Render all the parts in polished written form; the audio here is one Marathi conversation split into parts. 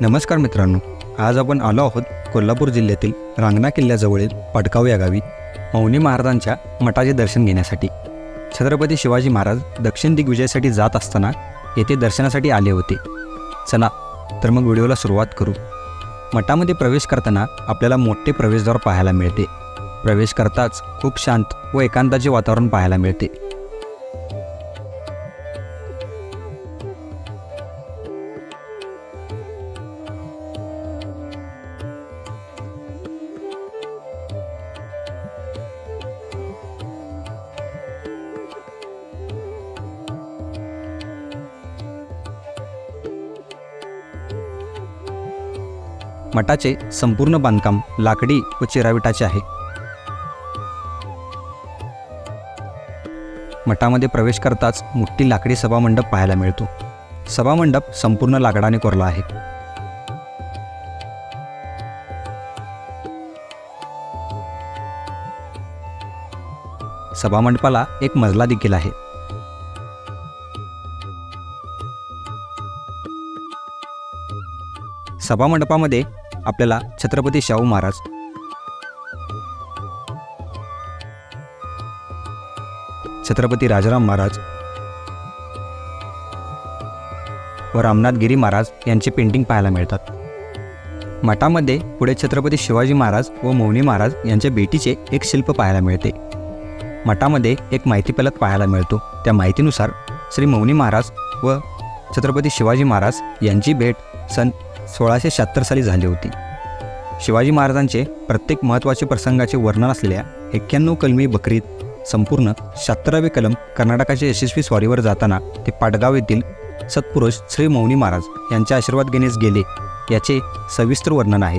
नमस्कार मित्रांनो, आज आपण आलो आहोत कोल्हापूर जिल्ह्यातील रांगणा किल्ल्याजवळील पडगाव या गावी मौनी महाराजांच्या मठाचे दर्शन घेण्यासाठी। छत्रपती शिवाजी महाराज दक्षिण दिग्विजयासाठी जात असताना येथे दर्शनासाठी आले होते। चला तर मग व्हिडिओला सुरुवात करू। मठामध्ये प्रवेश करताना आपल्याला मोठे प्रवेशद्वार पाहायला मिळते। प्रवेश करताच खूप शांत व एकांताचे वातावरण पाहायला मिळते। मठाचे संपूर्ण बांधकाम लाकडी व चिराविटाचे आहे। मठामध्ये प्रवेश करताच मोठी लाकडी सभामंडप पाहायला मिळतो। सभामंडप संपूर्ण लाकडाने कोरला आहे। सभामंडपाला एक मजला देखील आहे। सभामंडपामध्ये आपल्याला छत्रपती शाहू महाराज, छत्रपती राजाराम महाराज व रामनाथगिरी महाराज यांचे पेंटिंग पाहायला मिळतात। मठामध्ये पुढे छत्रपती शिवाजी महाराज व मौनी महाराज यांच्या भेटीचे एक शिल्प पाहायला मिळते। मठामध्ये एक माहितीफलक पाहायला मिळतो। त्या माहितीनुसार श्री मौनी महाराज व छत्रपती शिवाजी महाराज यांची भेट सन 1676 साली झाली होती। शिवाजी महाराजांचे प्रत्येक महत्त्वाचे प्रसंगाचे वर्णन असलेल्या 91 कलमी बकरीत संपूर्ण 76वे कलम कर्नाटकाच्या यशस्वी स्वारीवर जाताना ते पाटगाव येथील सत्पुरुष श्री मौनी महाराज यांचे आशीर्वाद घेण्यास गेले याचे सविस्तर वर्णन आहे।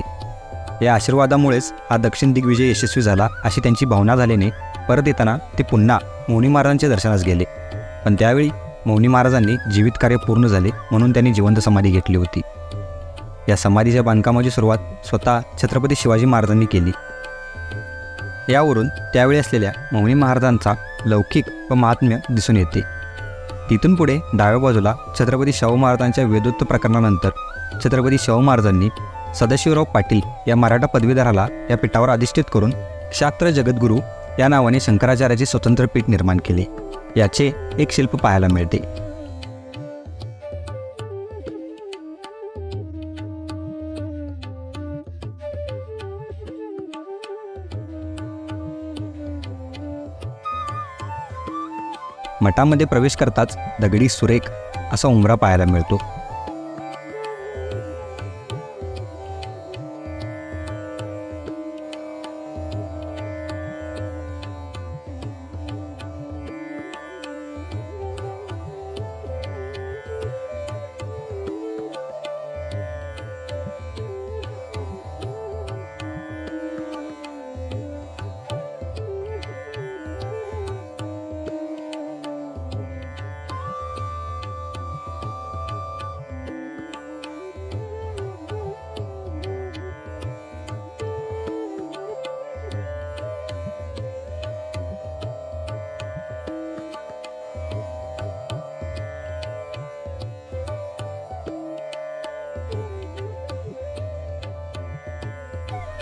या आशीर्वादामुळेच हा दक्षिण दिग्विजय यशस्वी झाला अशी त्यांची भावना झाल्याने परत येताना ते पुन्हा मौनी महाराजांच्या दर्शनास गेले। पण त्यावेळी मौनी महाराजांनी जीवित कार्य पूर्ण झाले म्हणून त्यांनी जिवंत समाधी घेतली होती। या समाधीच्या बांधकामाची सुरुवात स्वतः छत्रपती शिवाजी महाराजांनी केली। यावरून त्यावेळी असलेल्या मौनी महाराजांचा लौकिक व महात्म्य दिसून येते। तिथून पुढे डाव्या बाजूला छत्रपती शाहू महाराजांच्या वेदोत्त प्रकरणानंतर छत्रपती शाहू महाराजांनी सदाशिवराव पाटील या मराठा पदवीधराला या पीठावर अधिष्ठित करून क्षात्र जगद्गुरू या नावाने शंकराचार्याचे स्वतंत्र पीठ निर्माण केले। याचे एक शिल्प पाहायला मिळते। मठामध्ये प्रवेश करताच दगडी सुरेख असा उंबरा पाहायला मिळतो।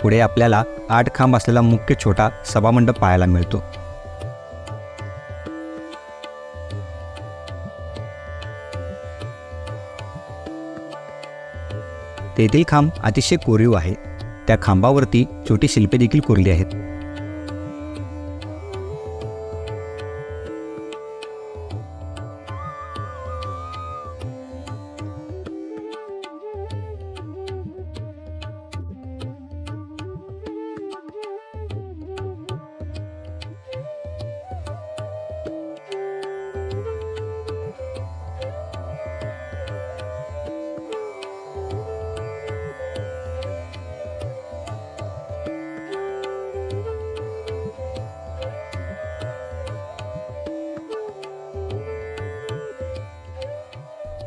पुढे आपल्याला 8 खांब असलेला मुख्य छोटा सभामंडप पाहायला मिळतो। तेथील खांब अतिशय कोरीव आहे। त्या खांबावरती छोटी शिल्पे देखील कोरली आहेत।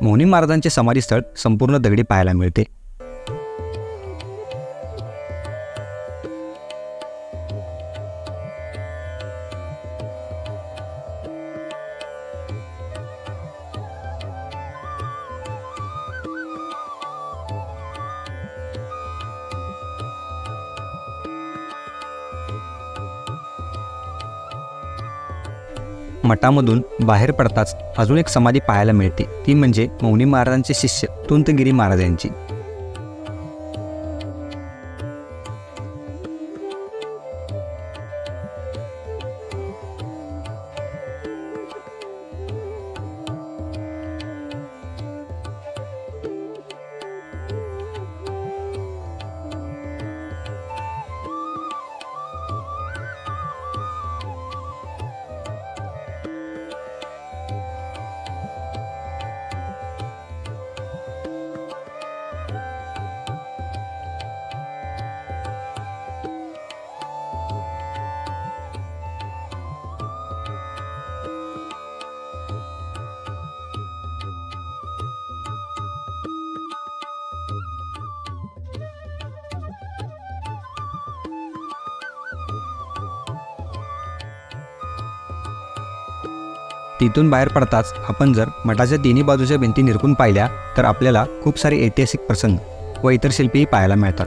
मौनी महाराजांचे समाधीस्थळ संपूर्ण दगडी पाहायला मिळते। मठामधून बाहेर पडताच अजून एक समाधी पाहायला मिळते, ती म्हणजे मौनी महाराजांचे शिष्य तुंतगिरी महाराज यांची. तिथून बाहेर पडताच आपण जर मठाच्या तिन्ही बाजूच्या भिंती निरखून पाहिल्या तर आपल्याला खूप सारे ऐतिहासिक प्रसंग व इतर शिल्पीही पाहायला मिळतात.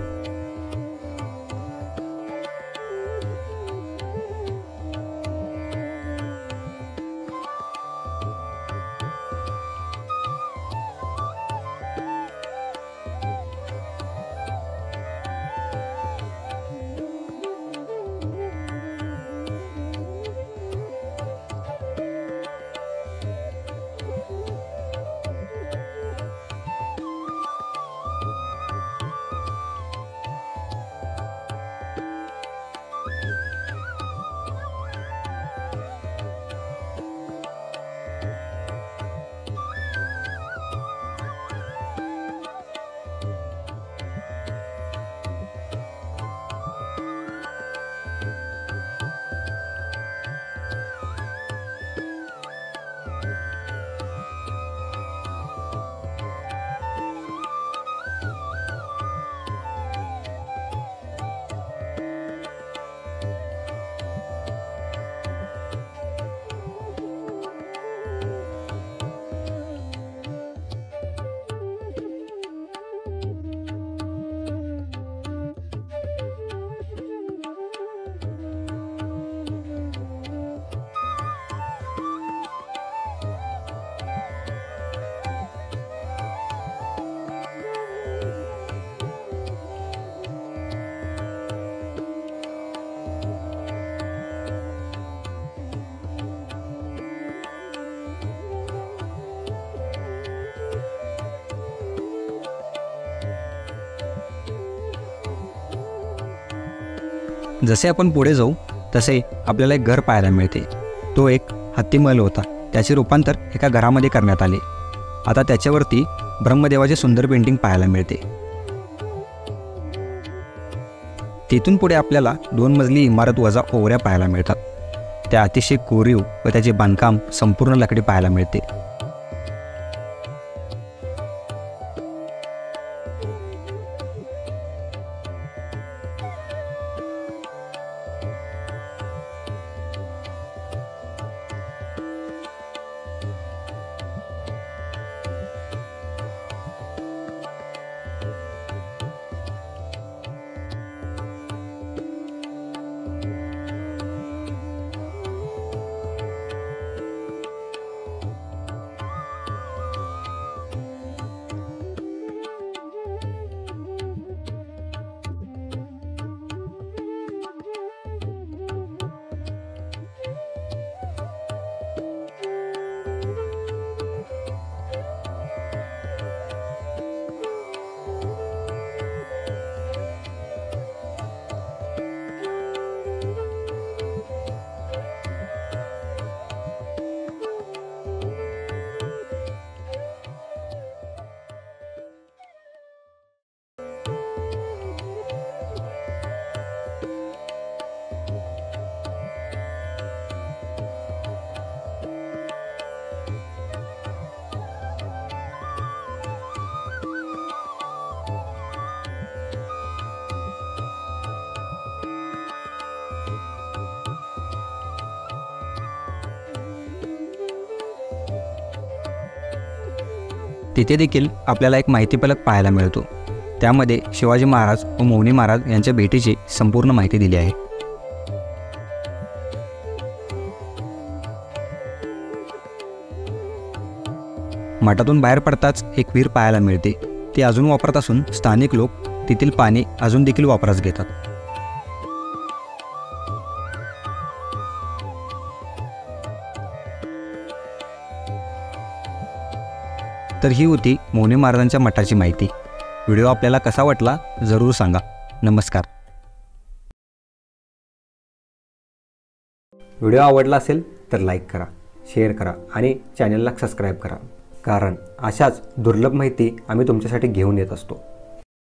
जसे आपण पुढे जाऊ तसे आपल्याला एक घर पाहायला मिळते. तो एक हत्तीमहल होता. त्याचे रूपांतर एका घरामध्ये करण्यात आले. आता त्याच्यावरती ब्रह्मदेवाचे सुंदर पेंटिंग पाहायला मिळते. तिथून पुढे आपल्याला 2 मजली इमारत वजा ओवऱ्या पाहायला मिळतात. त्या अतिशय कोरीव व त्याचे बांधकाम संपूर्ण लाकडी पाहायला मिळते. तिथे देखील आपल्याला एक माहितीफलक पाहायला मिळतो. त्यामध्ये शिवाजी महाराज व मौनी महाराज यांच्या भेटीची संपूर्ण माहिती दिली आहे. मठातून बाहेर पडताच एक विहीर पाहायला मिळते. ती अजून वापरत असून स्थानिक लोक तेथील पाणी अजून देखील वापरास घेतात. तर ही होती मौनी महाराजांच्या मठाची माहिती. व्हिडिओ आपल्याला कसा वाटला जरूर सांगा. नमस्कार. व्हिडिओ आवडला असेल तर लाईक करा, शेअर करा आणि चॅनलला सबस्क्राईब करा, कारण अशाच दुर्लभ माहिती आम्ही तुमच्यासाठी घेऊन येत असतो.